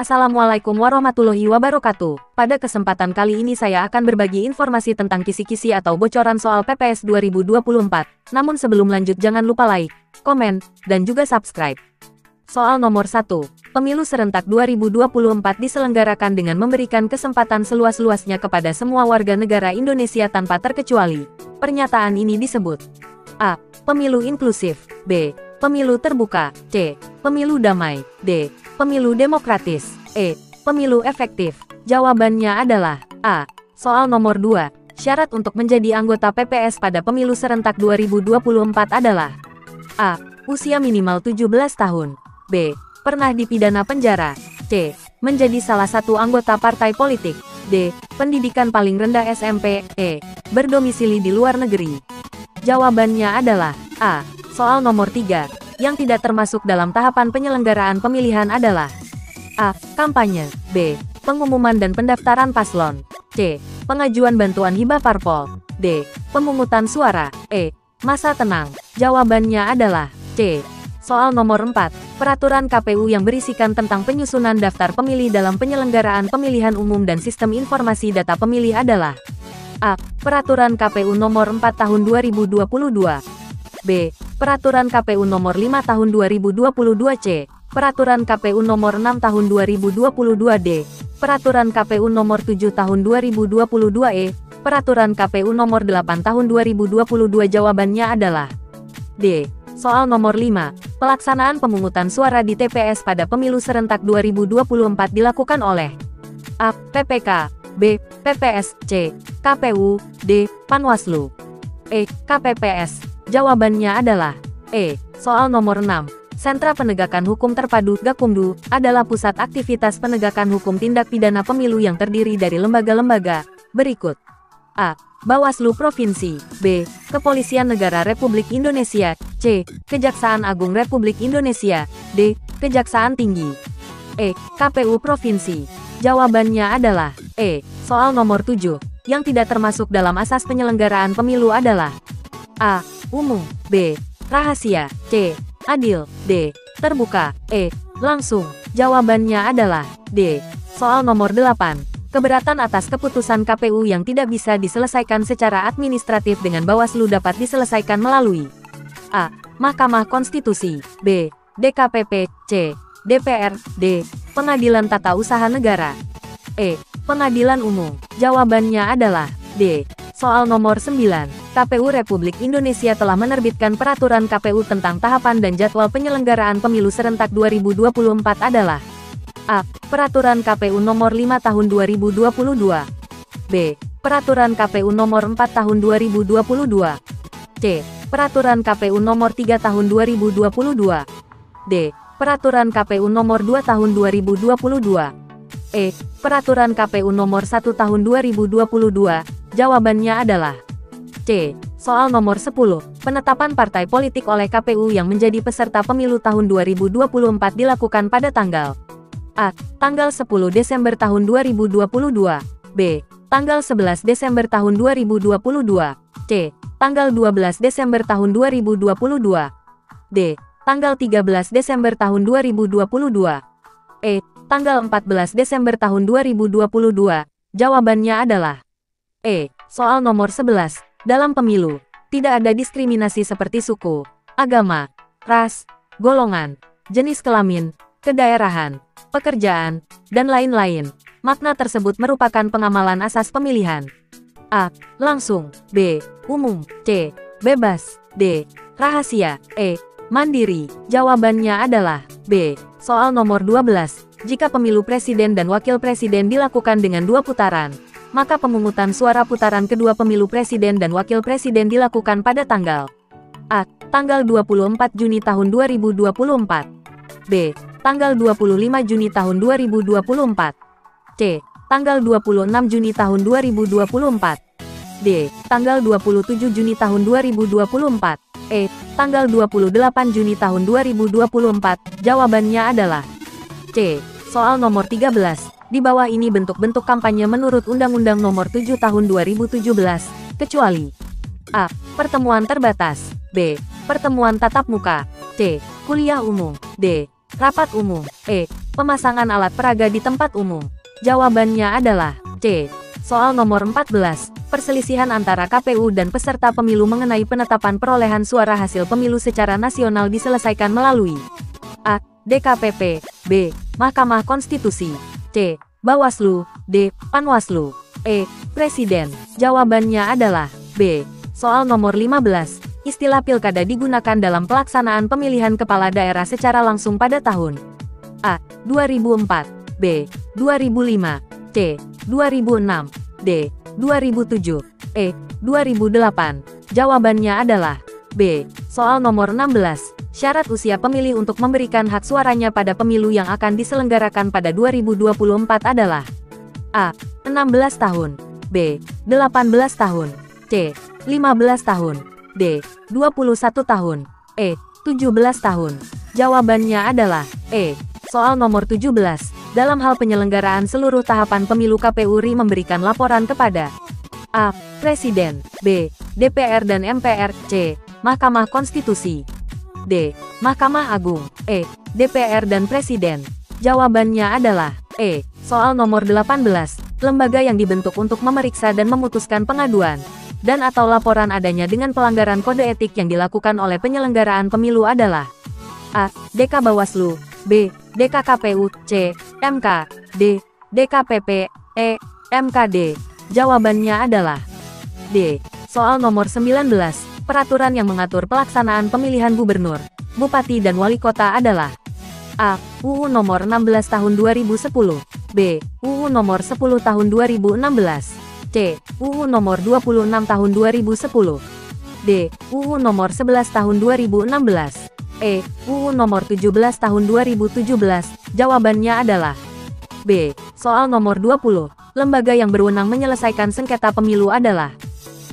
Assalamualaikum warahmatullahi wabarakatuh. Pada kesempatan kali ini saya akan berbagi informasi tentang kisi-kisi atau bocoran soal PPS 2024. Namun sebelum lanjut jangan lupa like, komen, dan juga subscribe. Soal nomor 1. Pemilu serentak 2024 diselenggarakan dengan memberikan kesempatan seluas-luasnya kepada semua warga negara Indonesia tanpa terkecuali. Pernyataan ini disebut A. Pemilu inklusif. B. Pemilu terbuka. C. Pemilu damai. D. Pemilu demokratis. E. Pemilu efektif. Jawabannya adalah A. Soal nomor 2. Syarat untuk menjadi anggota PPS pada pemilu serentak 2024 adalah A. Usia minimal 17 tahun. B. Pernah dipidana penjara. C. Menjadi salah satu anggota partai politik. D. Pendidikan paling rendah SMP. E. Berdomisili di luar negeri. Jawabannya adalah A. Soal nomor 3. Yang tidak termasuk dalam tahapan penyelenggaraan pemilihan adalah A. Kampanye. B. Pengumuman dan pendaftaran paslon. C. Pengajuan bantuan hibah parpol. D. Pemungutan suara. E. Masa tenang. Jawabannya adalah C. Soal nomor 4. Peraturan KPU yang berisikan tentang penyusunan daftar pemilih dalam penyelenggaraan pemilihan umum dan sistem informasi data pemilih adalah A. Peraturan KPU nomor 4 tahun 2022. B. Peraturan KPU nomor 5 tahun 2022. C. Peraturan KPU nomor 6 tahun 2022. D. Peraturan KPU nomor 7 tahun 2022. E. Peraturan KPU nomor 8 tahun 2022. Jawabannya adalah D. Soal nomor 5. Pelaksanaan pemungutan suara di TPS pada pemilu serentak 2024 dilakukan oleh A. PPK. B. PPS. C. KPU. D. Panwaslu. E. KPPS. Jawabannya adalah E. Soal nomor 6. Sentra Penegakan Hukum Terpadu (Gakumdu) adalah pusat aktivitas penegakan hukum tindak pidana pemilu yang terdiri dari lembaga-lembaga berikut. A. Bawaslu Provinsi. B. Kepolisian Negara Republik Indonesia. C. Kejaksaan Agung Republik Indonesia. D. Kejaksaan Tinggi. E. KPU Provinsi. Jawabannya adalah E. Soal nomor 7. Yang tidak termasuk dalam asas penyelenggaraan pemilu adalah A. Umum. B. Rahasia. C. Adil. D. Terbuka. E. Langsung. Jawabannya adalah D. Soal nomor 8. Keberatan atas keputusan KPU yang tidak bisa diselesaikan secara administratif dengan Bawaslu dapat diselesaikan melalui A. Mahkamah Konstitusi. B. DKPP. C. DPR. D. Pengadilan Tata Usaha Negara. E. Pengadilan Umum. Jawabannya adalah D. Soal nomor 9. KPU Republik Indonesia telah menerbitkan peraturan KPU tentang tahapan dan jadwal penyelenggaraan pemilu serentak 2024 adalah A. Peraturan KPU nomor 5 tahun 2022. B. Peraturan KPU nomor 4 tahun 2022. C. Peraturan KPU nomor 3 tahun 2022. D. Peraturan KPU nomor 2 tahun 2022. E. Peraturan KPU nomor 1 tahun 2022. Jawabannya adalah C. Soal nomor 10. Penetapan partai politik oleh KPU yang menjadi peserta pemilu tahun 2024 dilakukan pada tanggal A. Tanggal 10 Desember tahun 2022. B. Tanggal 11 Desember tahun 2022. C. Tanggal 12 Desember tahun 2022. D. Tanggal 13 Desember tahun 2022. E. Tanggal 14 Desember tahun 2022. Jawabannya adalah E. Soal nomor 11. Dalam pemilu, tidak ada diskriminasi seperti suku, agama, ras, golongan, jenis kelamin, kedaerahan, pekerjaan, dan lain-lain. Makna tersebut merupakan pengamalan asas pemilihan. A. Langsung. B. Umum. C. Bebas. D. Rahasia. E. Mandiri. Jawabannya adalah B. Soal nomor 12. Jika pemilu presiden dan wakil presiden dilakukan dengan 2 putaran, maka pemungutan suara putaran kedua pemilu presiden dan wakil presiden dilakukan pada tanggal A. Tanggal 24 Juni tahun 2024. B. Tanggal 25 Juni tahun 2024. C. Tanggal 26 Juni tahun 2024. D. Tanggal 27 Juni tahun 2024. E. Tanggal 28 Juni tahun 2024. Jawabannya adalah C. Soal nomor 13. Di bawah ini bentuk-bentuk kampanye menurut Undang-Undang Nomor 7 Tahun 2017, kecuali A. Pertemuan terbatas. B. Pertemuan tatap muka. C. Kuliah umum. D. Rapat umum. E. Pemasangan alat peraga di tempat umum. Jawabannya adalah C. Soal nomor 14, perselisihan antara KPU dan peserta pemilu mengenai penetapan perolehan suara hasil pemilu secara nasional diselesaikan melalui A. DKPP, B. Mahkamah Konstitusi, C. Bawaslu, D. Panwaslu, E. Presiden. Jawabannya adalah B. Soal nomor 15, istilah pilkada digunakan dalam pelaksanaan pemilihan kepala daerah secara langsung pada tahun A. 2004, B. 2005, C. 2006, D. 2007, E. 2008. Jawabannya adalah B. Soal nomor 16, syarat usia pemilih untuk memberikan hak suaranya pada pemilu yang akan diselenggarakan pada 2024 adalah A. 16 tahun, B. 18 tahun, C. 15 tahun, D. 21 tahun, E. 17 tahun. Jawabannya adalah E. Soal nomor 17, dalam hal penyelenggaraan seluruh tahapan pemilu KPU RI memberikan laporan kepada A. Presiden, B. DPR dan MPR, C. Mahkamah Konstitusi, D. Mahkamah Agung, E. DPR dan Presiden. Jawabannya adalah E. Soal nomor 18, lembaga yang dibentuk untuk memeriksa dan memutuskan pengaduan dan atau laporan adanya dengan pelanggaran kode etik yang dilakukan oleh penyelenggaraan pemilu adalah A. DK Bawaslu, B. DKKPU, C. MK, D. DKPP, E. MKD. Jawabannya adalah D. Soal nomor 19, peraturan yang mengatur pelaksanaan pemilihan gubernur, bupati dan wali kota adalah A. UU nomor 16 tahun 2010, B. UU nomor 10 tahun 2016, C. UU nomor 26 tahun 2010, D. UU nomor 11 tahun 2016, E. UU nomor 17 tahun 2017. Jawabannya adalah B. Soal nomor 20, lembaga yang berwenang menyelesaikan sengketa pemilu adalah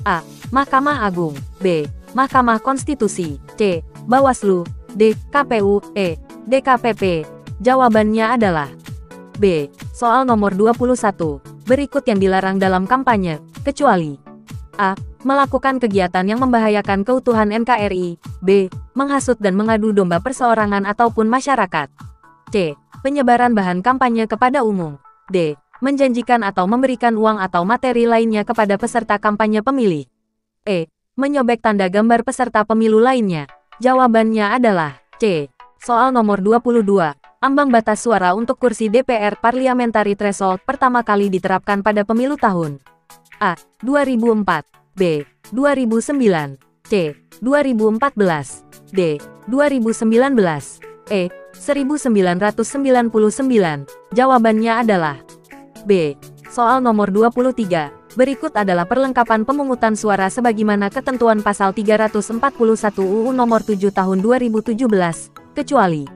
A. Mahkamah Agung, B. Mahkamah Konstitusi, C. Bawaslu, D. KPU, E. DKPP. Jawabannya adalah B. Soal nomor 21, berikut yang dilarang dalam kampanye, kecuali A. Melakukan kegiatan yang membahayakan keutuhan NKRI, B. Menghasut dan mengadu domba perseorangan ataupun masyarakat, C. Penyebaran bahan kampanye kepada umum, D. Menjanjikan atau memberikan uang atau materi lainnya kepada peserta kampanye pemilih, E. Menyobek tanda gambar peserta pemilu lainnya. Jawabannya adalah C. Soal nomor 22, ambang batas suara untuk kursi DPR Parliamentary Threshold pertama kali diterapkan pada pemilu tahun A. 2004, B. 2009, C. 2014, D. 2019, E. 1999. Jawabannya adalah B. Soal nomor 23, berikut adalah perlengkapan pemungutan suara sebagaimana ketentuan pasal 341 UU nomor 7 tahun 2017, kecuali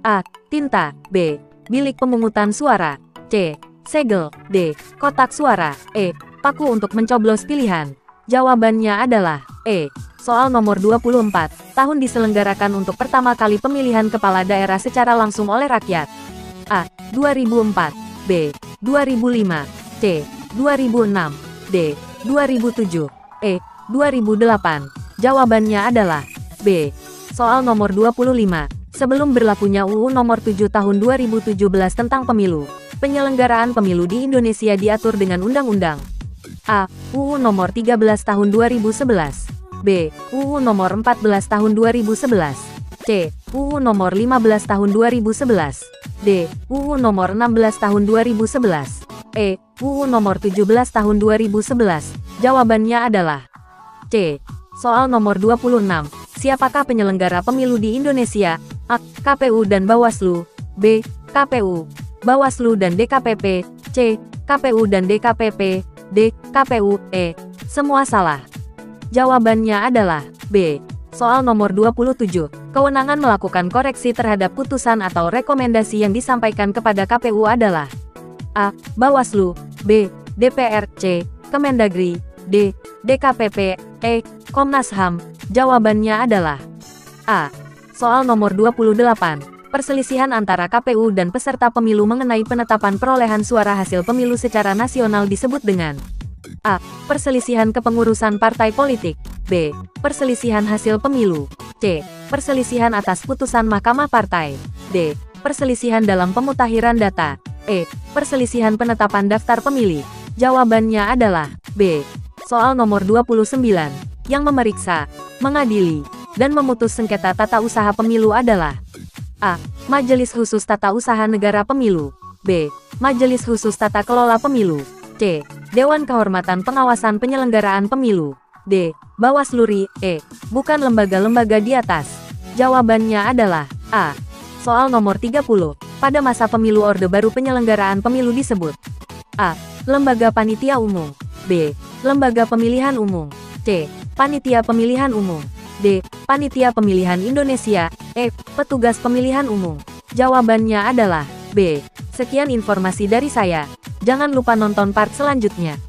A. Tinta, B. Bilik pemungutan suara, C. Segel, D. Kotak suara, E. Paku untuk mencoblos pilihan. Jawabannya adalah E. Soal nomor 24, tahun diselenggarakan untuk pertama kali pemilihan kepala daerah secara langsung oleh rakyat. A. 2004, B. 2005, C. 2006, D. 2007, E. 2008. Jawabannya adalah B. Soal nomor 25, sebelum berlakunya UU nomor 7 tahun 2017 tentang pemilu, penyelenggaraan pemilu di Indonesia diatur dengan undang-undang A. UU nomor 13 tahun 2011, B. UU nomor 14 tahun 2011, C. UU nomor 15 tahun 2011, D. UU nomor 16 tahun 2011, E. UU nomor 17 tahun 2011. Jawabannya adalah C. Soal nomor 26, siapakah penyelenggara pemilu di Indonesia? A. KPU dan Bawaslu, B. KPU, Bawaslu dan DKPP, C. KPU dan DKPP, D. KPU, E. Semua salah. Jawabannya adalah B. Soal nomor 27, kewenangan melakukan koreksi terhadap putusan atau rekomendasi yang disampaikan kepada KPU adalah A. Bawaslu, B. DPR, C. Kemendagri, D. DKPP, E. Komnas HAM. Jawabannya adalah A. Soal nomor 28, perselisihan antara KPU dan peserta pemilu mengenai penetapan perolehan suara hasil pemilu secara nasional disebut dengan A. Perselisihan kepengurusan partai politik, B. Perselisihan hasil pemilu, C. Perselisihan atas putusan mahkamah partai, D. Perselisihan dalam pemutakhiran data. E. Perselisihan penetapan daftar pemilih. Jawabannya adalah B. Soal nomor 29. Yang memeriksa, mengadili, dan memutus sengketa tata usaha pemilu adalah A. Majelis Khusus Tata Usaha Negara Pemilu. B. Majelis Khusus Tata Kelola Pemilu. C. Dewan Kehormatan Pengawasan Penyelenggaraan Pemilu. D. Bawaslu RI. E. Bukan lembaga-lembaga di atas. Jawabannya adalah A. Soal nomor 30. Pada masa pemilu Orde Baru penyelenggaraan pemilu disebut A. Lembaga Panitia Umum. B. Lembaga Pemilihan Umum. C. Panitia Pemilihan Umum. D. Panitia Pemilihan Indonesia. E. Petugas Pemilihan Umum. Jawabannya adalah B. Sekian informasi dari saya. Jangan lupa nonton part selanjutnya.